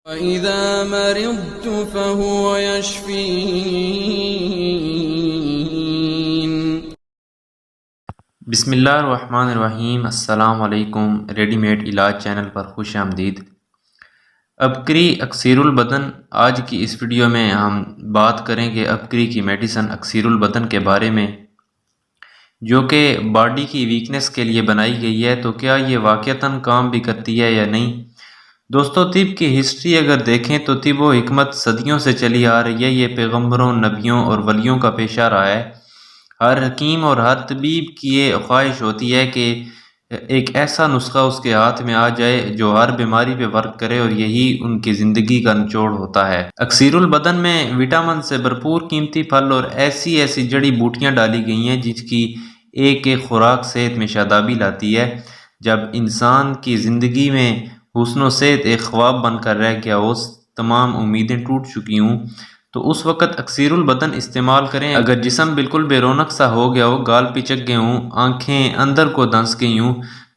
وَإِذَا مَرِضْتُ فَهُوَ يَشْفِينِ۔ بسم اللہ الرحمن الرحیم۔ السلام علیکم۔ ریڈی میڈ علاج چینل پر خوش آمدید۔ ابکری اکثیر البدن، آج کی اس ویڈیو میں ہم بات کریں گے ابکری کی میڈیسن اکثیر البدن کے بارے میں، جو کہ باڈی کی ویکنس کے لیے بنائی گئی ہے۔ تو کیا یہ واقعتاً کام بھی کرتی ہے یا نہیں؟ دوستو، طب کی ہسٹری اگر دیکھیں تو طب و حکمت صدیوں سے چلی آ رہی ہے۔ یہ پیغمبروں، نبیوں اور ولیوں کا پیشہ رہا ہے۔ ہر حکیم اور ہر طبیب کی یہ خواہش ہوتی ہے کہ ایک ایسا نسخہ اس کے ہاتھ میں آ جائے جو ہر بیماری پہ ورک کرے، اور یہی ان کی زندگی کا نچوڑ ہوتا ہے۔ اکثیر البدن میں وٹامن سے بھرپور قیمتی پھل اور ایسی جڑی بوٹیاں ڈالی گئی ہیں جس کی ایک خوراک صحت میں شادابی لاتی ہے۔ جب انسان کی زندگی میں حسن و صحت ایک خواب بن کر رہ گیا ہو، تمام امیدیں ٹوٹ چکی ہوں، تو اس وقت اکثیر البدن استعمال کریں۔ اگر جسم بالکل بے رونق سا ہو گیا ہو، گال پچک گئے ہوں، آنکھیں اندر کو دھنس گئی ہوں،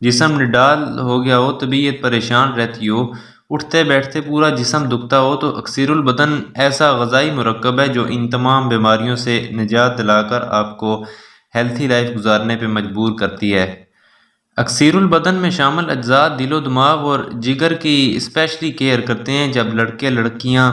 جسم نڈال ہو گیا ہو، طبیعت پریشان رہتی ہو، اٹھتے بیٹھتے پورا جسم دکھتا ہو، تو اکثیر البدن ایسا غذائی مرکب ہے جو ان تمام بیماریوں سے نجات دلا کر آپ کو ہیلتھی لائف گزارنے پہ مجبور کرتی ہے۔ اکثیر البدن میں شامل اجزاء دل و دماغ اور جگر کی اسپیشلی کیئر کرتے ہیں۔ جب لڑکے لڑکیاں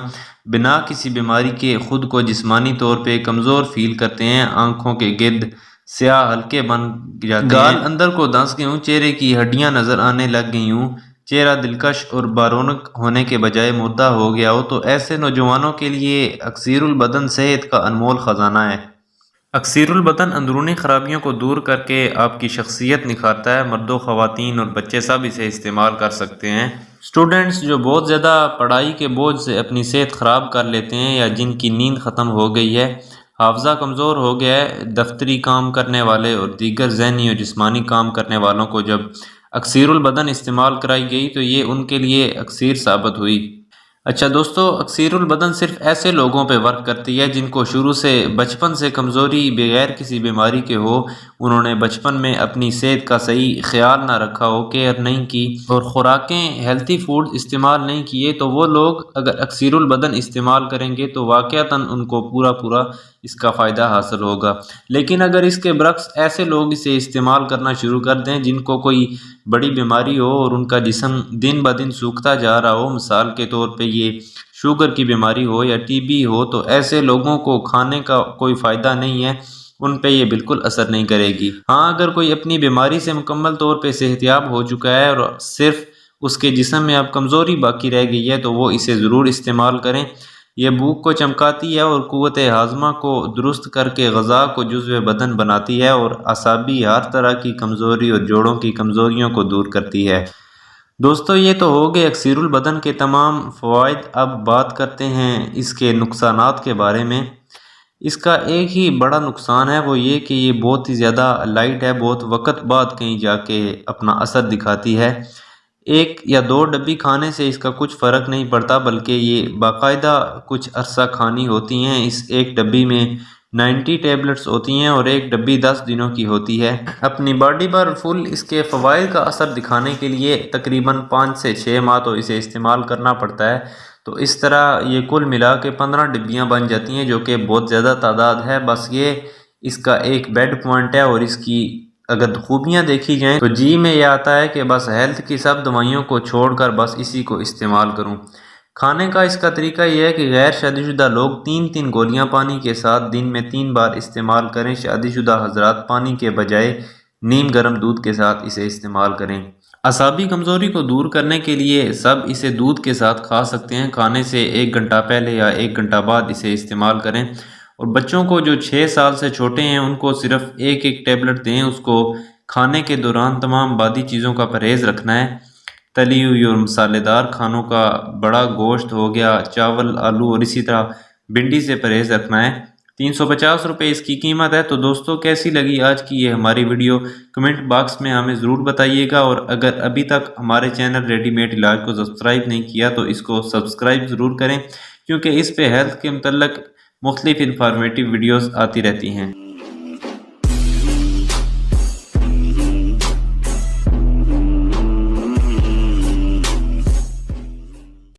بنا کسی بیماری کے خود کو جسمانی طور پہ کمزور فیل کرتے ہیں، آنکھوں کے گرد سیاہ حلقے بن جاتے ہیں، گال اندر کو دھنس گئے ہوں، چہرے کی ہڈیاں نظر آنے لگ گئی ہوں، چہرہ دلکش اور بارونق ہونے کے بجائے مردہ ہو گیا ہو، تو ایسے نوجوانوں کے لیے اکثیر البدن صحت کا انمول خزانہ ہے۔ اکثیر البدن اندرونی خرابیوں کو دور کر کے آپ کی شخصیت نکھارتا ہے۔ مرد و خواتین اور بچے سب اسے استعمال کر سکتے ہیں۔ اسٹوڈنٹس جو بہت زیادہ پڑھائی کے بوجھ سے اپنی صحت خراب کر لیتے ہیں، یا جن کی نیند ختم ہو گئی ہے، حافظہ کمزور ہو گیا ہے، دفتری کام کرنے والے اور دیگر ذہنی اور جسمانی کام کرنے والوں کو جب اکثیر البدن استعمال کرائی گئی تو یہ ان کے لیے اکثیر ثابت ہوئی۔ اچھا دوستو، اکثیر البدن صرف ایسے لوگوں پہ ورک کرتی ہے جن کو شروع سے بچپن سے کمزوری بغیر کسی بیماری کے ہو، انہوں نے بچپن میں اپنی صحت کا صحیح خیال نہ رکھا ہو، کیئر نہیں کی اور خوراکیں ہیلتھی فوڈ استعمال نہیں کیے، تو وہ لوگ اگر اکثیر البدن استعمال کریں گے تو واقعتاً ان کو پورا اس کا فائدہ حاصل ہوگا۔ لیکن اگر اس کے برعکس ایسے لوگ اسے استعمال کرنا شروع کر دیں جن کو کوئی بڑی بیماری ہو اور ان کا جسم دن بدن سوکھتا جا رہا ہو، مثال کے طور پہ یہ شوگر کی بیماری ہو یا ٹی بی ہو، تو ایسے لوگوں کو کھانے کا کوئی فائدہ نہیں ہے، ان پہ یہ بالکل اثر نہیں کرے گی۔ ہاں، اگر کوئی اپنی بیماری سے مکمل طور پہ صحت یاب ہو چکا ہے اور صرف اس کے جسم میں اب کمزوری باقی رہ گئی ہے تو وہ اسے ضرور استعمال کریں۔ یہ بھوک کو چمکاتی ہے اور قوت ہاضمہ کو درست کر کے غذا کو جزو بدن بناتی ہے اور اعصابی ہر طرح کی کمزوری اور جوڑوں کی کمزوریوں کو دور کرتی ہے۔ دوستو، یہ تو ہو گئے اکثیر البدن کے تمام فوائد۔ اب بات کرتے ہیں اس کے نقصانات کے بارے میں۔ اس کا ایک ہی بڑا نقصان ہے، وہ یہ کہ یہ بہت ہی زیادہ لائٹ ہے، بہت وقت بعد کہیں جا کے اپنا اثر دکھاتی ہے۔ 1 یا 2 ڈبی کھانے سے اس کا کچھ فرق نہیں پڑتا، بلکہ یہ باقاعدہ کچھ عرصہ کھانی ہوتی ہیں۔ اس ایک ڈبی میں 90 ٹیبلٹس ہوتی ہیں اور ایک ڈبی 10 دنوں کی ہوتی ہے۔ اپنی باڈی پر فل اس کے فوائد کا اثر دکھانے کے لیے تقریباً 5 سے 6 ماہ تو اسے استعمال کرنا پڑتا ہے۔ تو اس طرح یہ کل ملا کے 15 ڈبیاں بن جاتی ہیں، جو کہ بہت زیادہ تعداد ہے۔ بس یہ اس کا ایک بیڈ پوائنٹ ہے، اور اس کی اگر خوبیاں دیکھی جائیں تو جی میں یہ آتا ہے کہ بس ہیلتھ کی سب دوائیوں کو چھوڑ کر بس اسی کو استعمال کروں۔ کھانے کا اس کا طریقہ یہ ہے کہ غیر شادی شدہ لوگ 3 گولیاں پانی کے ساتھ دن میں 3 بار استعمال کریں۔ شادی شدہ حضرات پانی کے بجائے نیم گرم دودھ کے ساتھ اسے استعمال کریں۔ اعصابی کمزوری کو دور کرنے کے لیے سب اسے دودھ کے ساتھ کھا سکتے ہیں۔ کھانے سے 1 گھنٹہ پہلے یا 1 گھنٹہ بعد اسے استعمال کریں، اور بچوں کو جو 6 سال سے چھوٹے ہیں ان کو صرف 1 ٹیبلٹ دیں۔ اس کو کھانے کے دوران تمام بادی چیزوں کا پرہیز رکھنا ہے۔ تلی ہوئی اور مسالے دار کھانوں کا، بڑا گوشت ہو گیا، چاول، آلو اور اسی طرح بھنڈی سے پرہیز رکھنا ہے۔ 350 روپے اس کی قیمت ہے۔ تو دوستو، کیسی لگی آج کی یہ ہماری ویڈیو؟ کمنٹ باکس میں ہمیں ضرور بتائیے گا، اور اگر ابھی تک ہمارے چینل ریڈی میڈ علاج کو سبسکرائب نہیں کیا تو اس کو سبسکرائب ضرور کریں، کیونکہ اس پہ ہیلتھ کے متعلق مختلف انفارمیٹیو ویڈیوز آتی رہتی ہیں۔